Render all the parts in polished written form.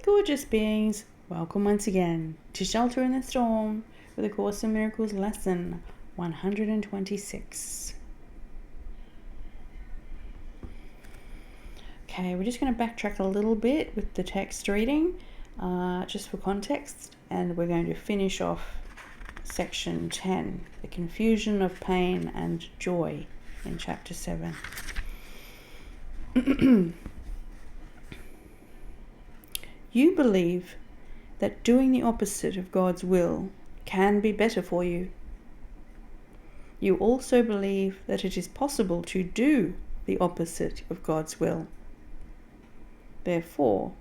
Gorgeous beings, welcome once again to Shelter in the Storm with A Course in Miracles lesson 126. Okay, we're just going to backtrack a little bit with the text reading, just for context, and we're going to finish off section 10, the confusion of pain and joy in chapter 7. You believe that doing the opposite of God's will can be better for you. You also believe that it is possible to do the opposite of God's will. Therefore,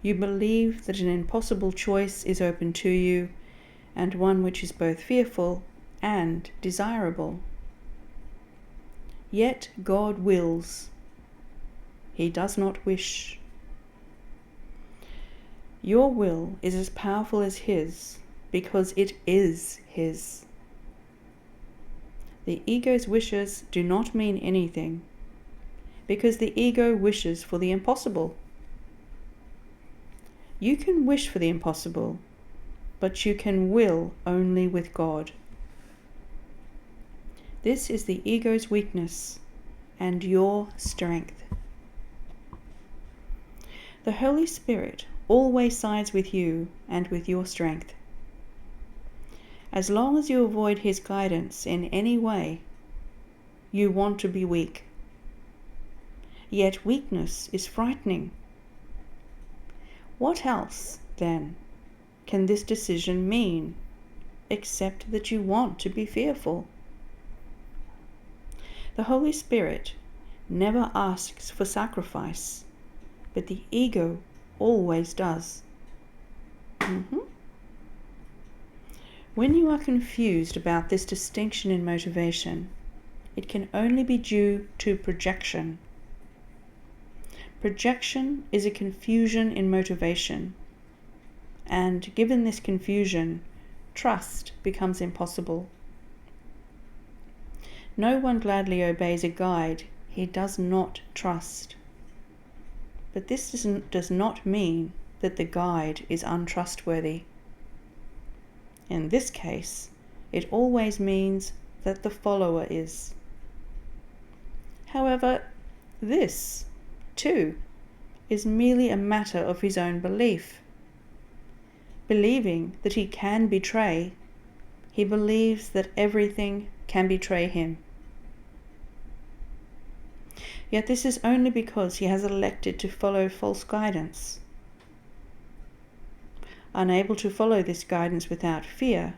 you believe that an impossible choice is open to you, and one which is both fearful and desirable. Yet God wills. He does not wish. Your will is as powerful as His because it is His. The ego's wishes do not mean anything because the ego wishes for the impossible. You can wish for the impossible, but you can will only with God. This is the ego's weakness and your strength. The Holy Spirit always sides with you and with your strength. As long as you avoid His guidance in any way, you want to be weak. Yet weakness is frightening. What else, then, can this decision mean, except that you want to be fearful? The Holy Spirit never asks for sacrifice, but the ego always does. When you are confused about this distinction in motivation, it can only be due to projection. Projection is a confusion in motivation, and given this confusion, trust becomes impossible. No one gladly obeys a guide he does not trust. But this does not mean that the guide is untrustworthy. In this case, it always means that the follower is. However, this, too, is merely a matter of his own belief. Believing that he can betray, he believes that everything can betray him. Yet this is only because he has elected to follow false guidance. Unable to follow this guidance without fear,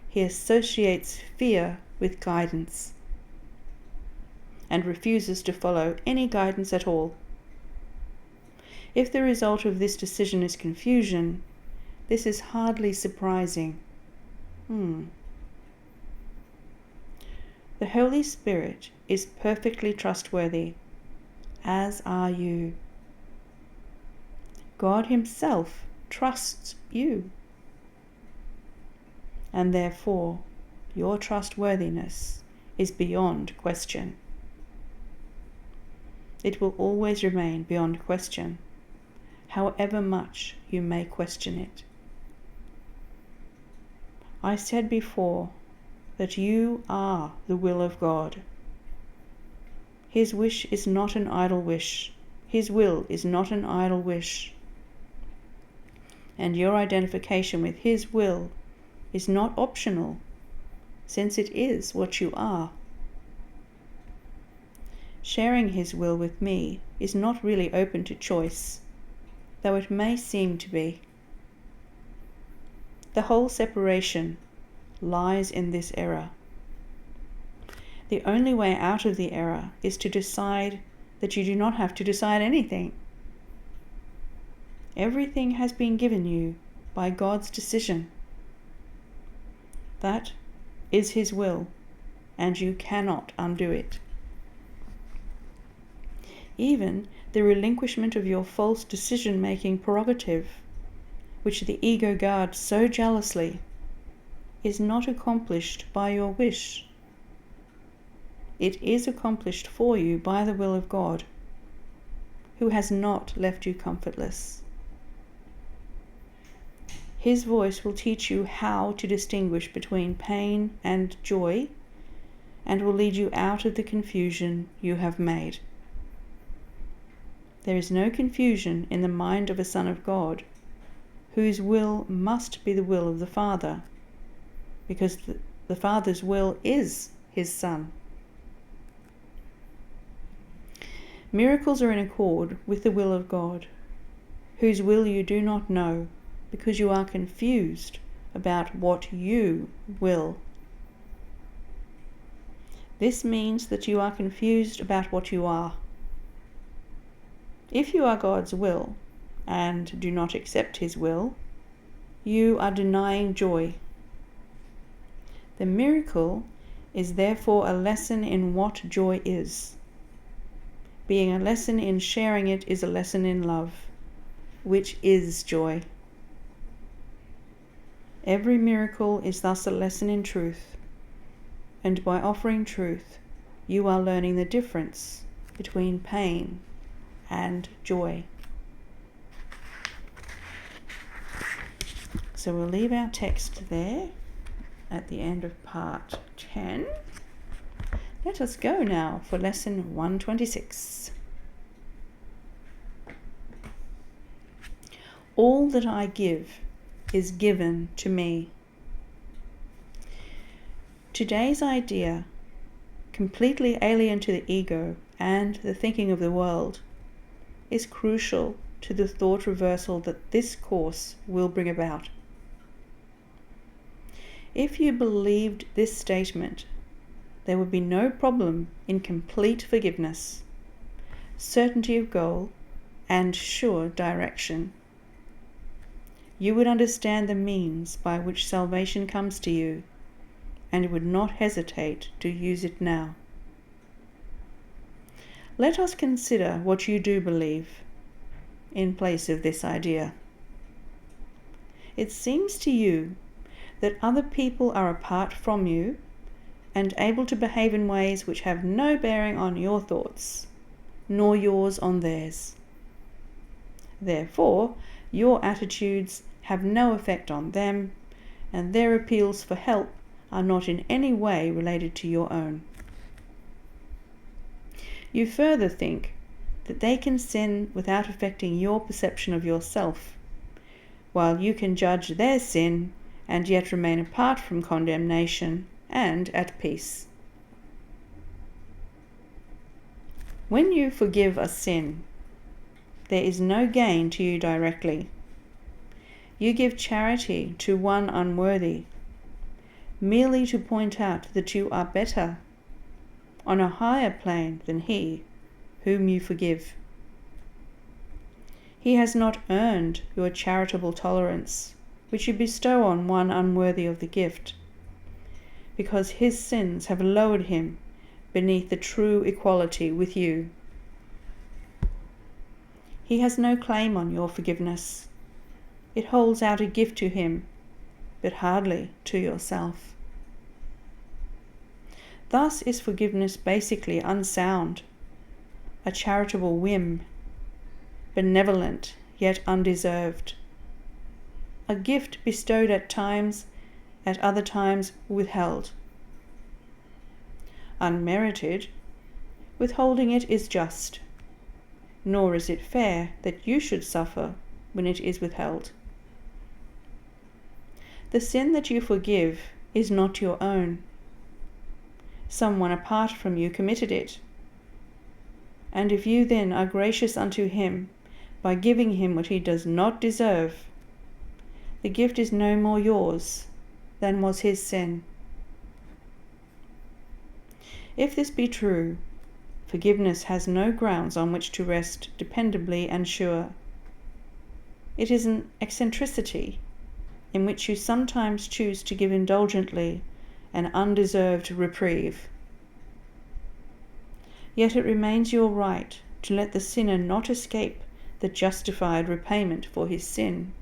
he associates fear with guidance and refuses to follow any guidance at all. If the result of this decision is confusion, this is hardly surprising. The Holy Spirit is perfectly trustworthy, as are you. God Himself trusts you, and therefore your trustworthiness is beyond question. It will always remain beyond question, however much you may question it. I said before that you are the will of God. His wish is not an idle wish. His will is not an idle wish. And your identification with His will is not optional, since it is what you are. Sharing His will with me is not really open to choice, though it may seem to be. The whole separation lies in this error. The only way out of the error is to decide that you do not have to decide anything. Everything has been given you by God's decision. That is His will, and you cannot undo it. Even the relinquishment of your false decision-making prerogative, which the ego guards so jealously, is not accomplished by your wish. It is accomplished for you by the will of God, who has not left you comfortless. His voice will teach you how to distinguish between pain and joy, and will lead you out of the confusion you have made. There is no confusion in the mind of a son of God, whose will must be the will of the Father, because the Father's will is his Son. Miracles are in accord with the will of God, whose will you do not know, because you are confused about what you will. This means that you are confused about what you are. If you are God's will and do not accept his will, you are denying joy. The miracle is therefore a lesson in what joy is. Being a lesson in sharing it is a lesson in love, which is joy. Every miracle is thus a lesson in truth, and by offering truth, you are learning the difference between pain and joy. So we'll leave our text there at the end of part 10. Let us go now for lesson 126. All that I give is given to me. Today's idea, completely alien to the ego and the thinking of the world, is crucial to the thought reversal that this course will bring about. If you believed this statement, there would be no problem in complete forgiveness, certainty of goal, and sure direction. You would understand the means by which salvation comes to you, and would not hesitate to use it now. Let us consider what you do believe in place of this idea. It seems to you that other people are apart from you and able to behave in ways which have no bearing on your thoughts, nor yours on theirs. Therefore, your attitudes have no effect on them, and their appeals for help are not in any way related to your own. You further think that they can sin without affecting your perception of yourself, while you can judge their sin and yet remain apart from condemnation and at peace. When you forgive a sin, there is no gain to you directly. You give charity to one unworthy, merely to point out that you are better, on a higher plane than he whom you forgive. He has not earned your charitable tolerance, which you bestow on one unworthy of the gift, because his sins have lowered him beneath the true equality with you. He has no claim on your forgiveness. It holds out a gift to him, but hardly to yourself. Thus is forgiveness basically unsound, a charitable whim, benevolent yet undeserved, a gift bestowed at times, at other times withheld. Unmerited, withholding it is just, nor is it fair that you should suffer when it is withheld. The sin that you forgive is not your own. Someone apart from you committed it. And if you then are gracious unto him by giving him what he does not deserve, the gift is no more yours than was his sin. If this be true, forgiveness has no grounds on which to rest dependably and sure. It is an eccentricity in which you sometimes choose to give indulgently an undeserved reprieve. Yet it remains your right to let the sinner not escape the justified repayment for his sin.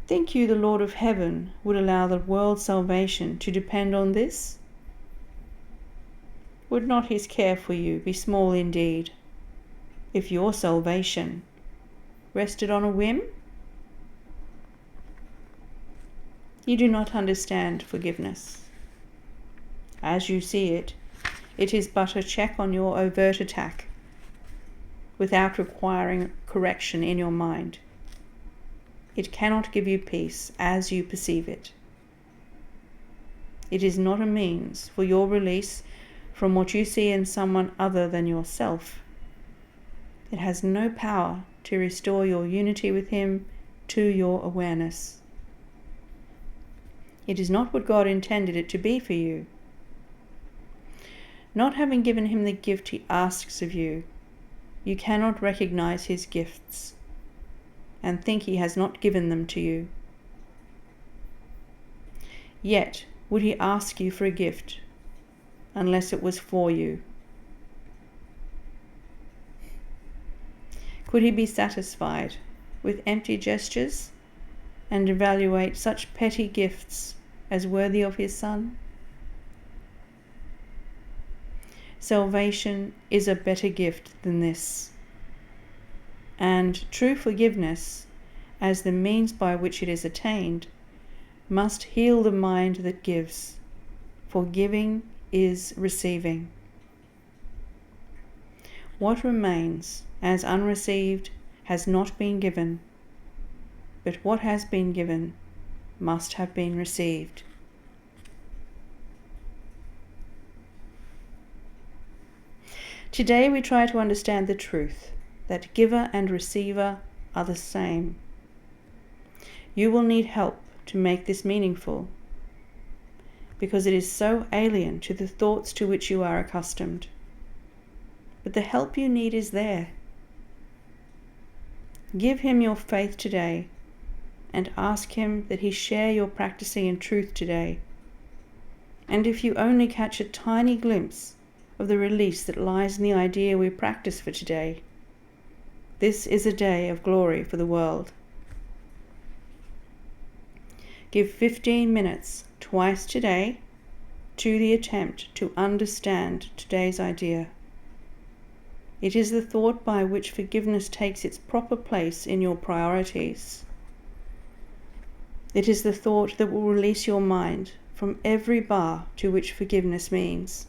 Think you the Lord of heaven would allow the world's salvation to depend on this? Would not his care for you be small indeed, if your salvation rested on a whim? You do not understand forgiveness. As you see it, it is but a check on your overt attack, without requiring correction in your mind. It cannot give you peace as you perceive it. It is not a means for your release from what you see in someone other than yourself. It has no power to restore your unity with him to your awareness. It is not what God intended it to be for you. Not having given him the gift he asks of you, you cannot recognize his gifts and think he has not given them to you. Yet would he ask you for a gift unless it was for you? Could he be satisfied with empty gestures and evaluate such petty gifts as worthy of his Son? Salvation is a better gift than this, and true forgiveness, as the means by which it is attained, must heal the mind that gives, for giving is receiving. What remains as unreceived has not been given, but what has been given must have been received. Today we try to understand the truth that giver and receiver are the same. You will need help to make this meaningful, because it is so alien to the thoughts to which you are accustomed. But the help you need is there. Give him your faith today and ask him that he share your practicing in truth today. And if you only catch a tiny glimpse of the release that lies in the idea we practice for today, this is a day of glory for the world. Give 15 minutes twice today to the attempt to understand today's idea. It is the thought by which forgiveness takes its proper place in your priorities. It is the thought that will release your mind from every bar to which forgiveness means,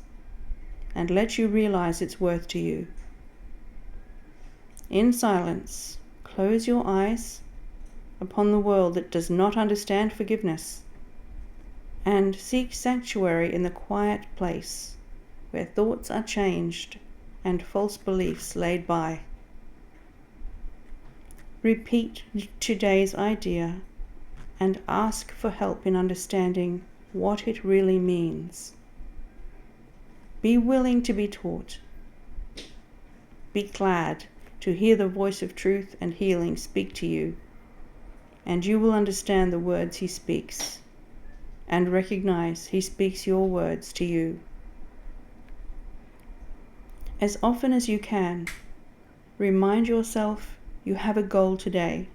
and let you realize its worth to you. In silence, close your eyes upon the world that does not understand forgiveness, and seek sanctuary in the quiet place where thoughts are changed and false beliefs laid by. Repeat today's idea and ask for help in understanding what it really means. Be willing to be taught. Be glad to hear the voice of truth and healing speak to you, and you will understand the words he speaks, and recognize he speaks your words to you. As often as you can, remind yourself you have a goal today,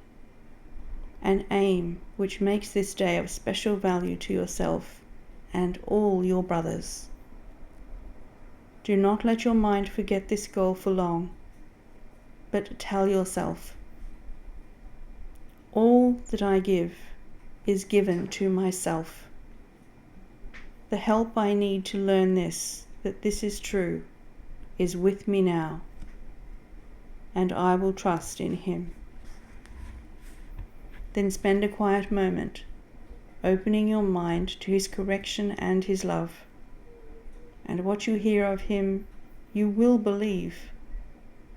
an aim which makes this day of special value to yourself and all your brothers. Do not let your mind forget this goal for long, but tell yourself, all that I give is given to myself. The help I need to learn this, that this is true, is with me now, and I will trust in him. Then spend a quiet moment, opening your mind to his correction and his love. And what you hear of him, you will believe,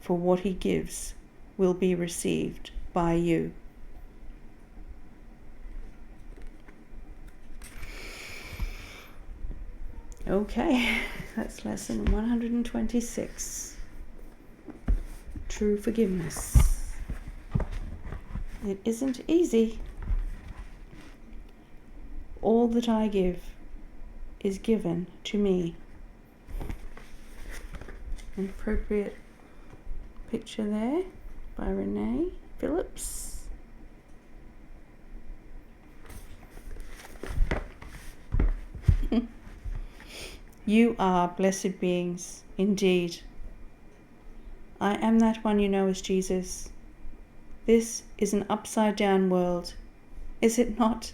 for what he gives will be received by you. Okay, that's lesson 126. True forgiveness. It isn't easy. All that I give is given to me. An appropriate picture there by Renee Phillips. You are blessed beings, indeed. I am that one you know as Jesus. This is an upside-down world, is it not?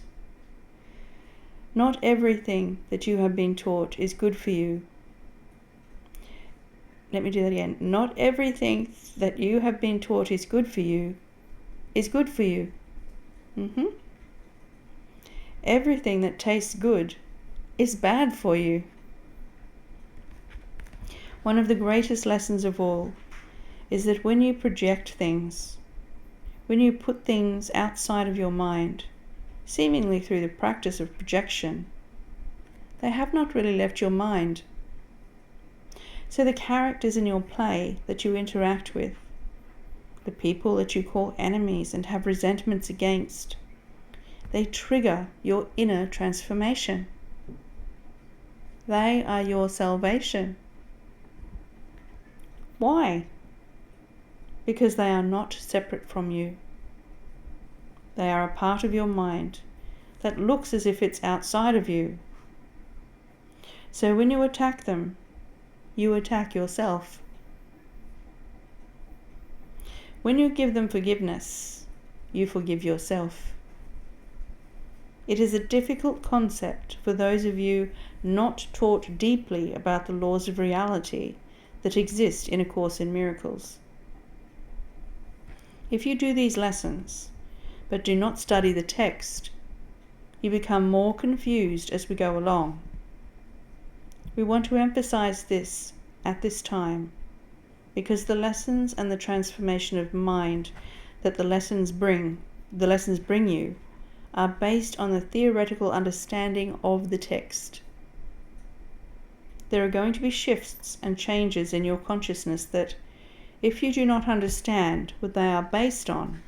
Not everything that you have been taught is good for you. Let me do that again. Not everything that you have been taught is good for you is good for you. Everything that tastes good is bad for you. One of the greatest lessons of all is that when you project things, when you put things outside of your mind, seemingly through the practice of projection, they have not really left your mind. So the characters in your play that you interact with, the people that you call enemies and have resentments against, they trigger your inner transformation. They are your salvation. Why? Because they are not separate from you. They are a part of your mind that looks as if it's outside of you. So when you attack them, you attack yourself. When you give them forgiveness, you forgive yourself. It is a difficult concept for those of you not taught deeply about the laws of reality that exist in A Course in Miracles. If you do these lessons, but do not study the text, you become more confused as we go along. We want to emphasize this at this time, because the lessons and the transformation of mind that the lessons bring you, are based on the theoretical understanding of the text. There are going to be shifts and changes in your consciousness that, if you do not understand what they are based on,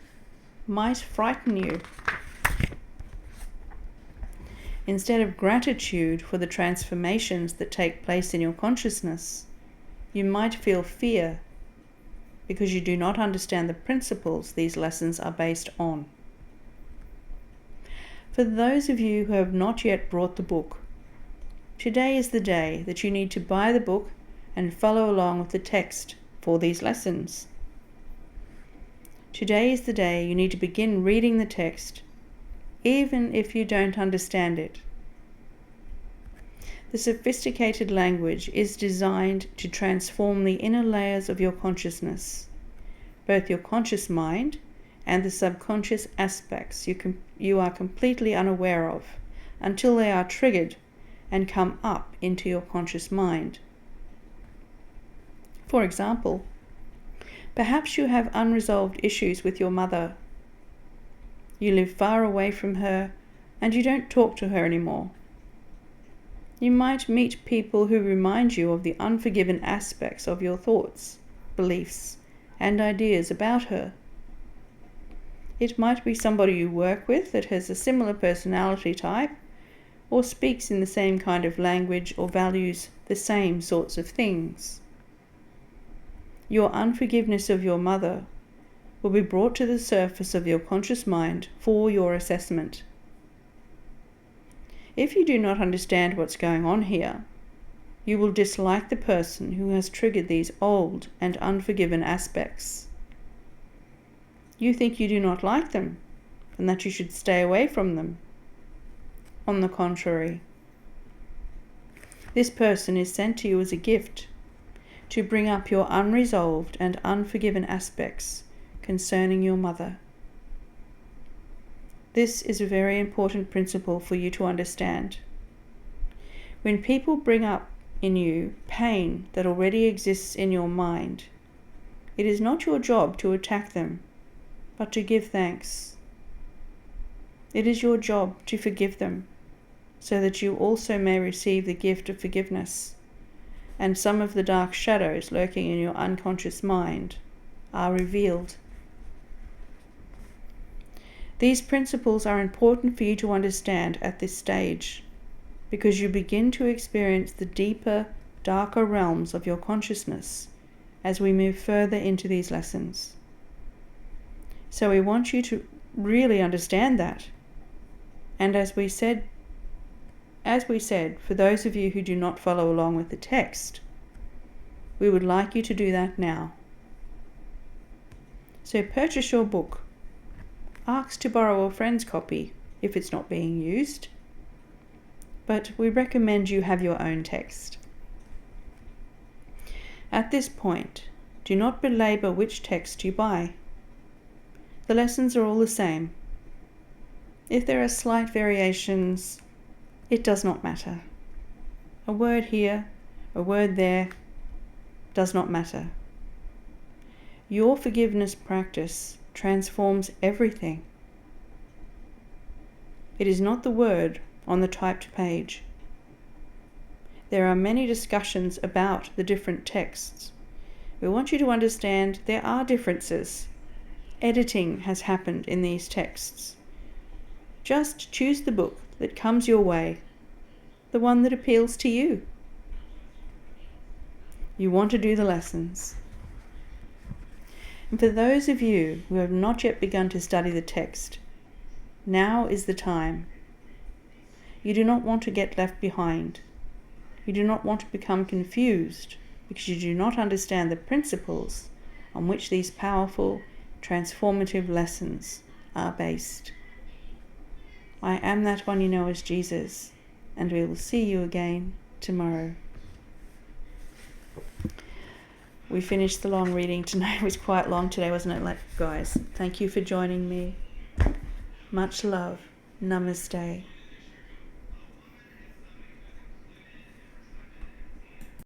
might frighten you. Instead of gratitude for the transformations that take place in your consciousness, you might feel fear because you do not understand the principles these lessons are based on. For those of you who have not yet brought the book, today is the day that you need to buy the book and follow along with the text for these lessons. Today is the day you need to begin reading the text, even if you don't understand it. The sophisticated language is designed to transform the inner layers of your consciousness, both your conscious mind and the subconscious aspects you are completely unaware of, until they are triggered and come up into your conscious mind. For example, perhaps you have unresolved issues with your mother. You live far away from her and you don't talk to her anymore. You might meet people who remind you of the unforgiven aspects of your thoughts, beliefs, and ideas about her. It might be somebody you work with that has a similar personality type, or speaks in the same kind of language, or values the same sorts of things. Your unforgiveness of your mother will be brought to the surface of your conscious mind for your assessment. If you do not understand what's going on here, you will dislike the person who has triggered these old and unforgiven aspects. You think you do not like them, and that you should stay away from them. On the contrary, this person is sent to you as a gift to bring up your unresolved and unforgiven aspects concerning your mother. This is a very important principle for you to understand. When people bring up in you pain that already exists in your mind, it is not your job to attack them, but to give thanks. It is your job to forgive them, so that you also may receive the gift of forgiveness, and some of the dark shadows lurking in your unconscious mind are revealed. These principles are important for you to understand at this stage, because you begin to experience the deeper, darker realms of your consciousness as we move further into these lessons. So we want you to really understand that. And as we said, for those of you who do not follow along with the text, we would like you to do that now. So purchase your book. Ask to borrow a friend's copy if it's not being used. but we recommend you have your own text. At this point, do not belabor which text you buy. The lessons are all the same. If there are slight variations, it does not matter. A word here, a word there, does not matter. Your forgiveness practice transforms everything. It is not the word on the typed page. There are many discussions about the different texts. We want you to understand there are differences. Editing has happened in these texts. Just choose the book that comes your way, the one that appeals to you. You want to do the lessons. And for those of you who have not yet begun to study the text, now is the time. You do not want to get left behind. You do not want to become confused because you do not understand the principles on which these powerful, transformative lessons are based. I am that one you know as Jesus, and we will see you again tomorrow. We finished the long reading tonight. It was quite long today, wasn't it, guys? Thank you for joining me. Much love. Namaste.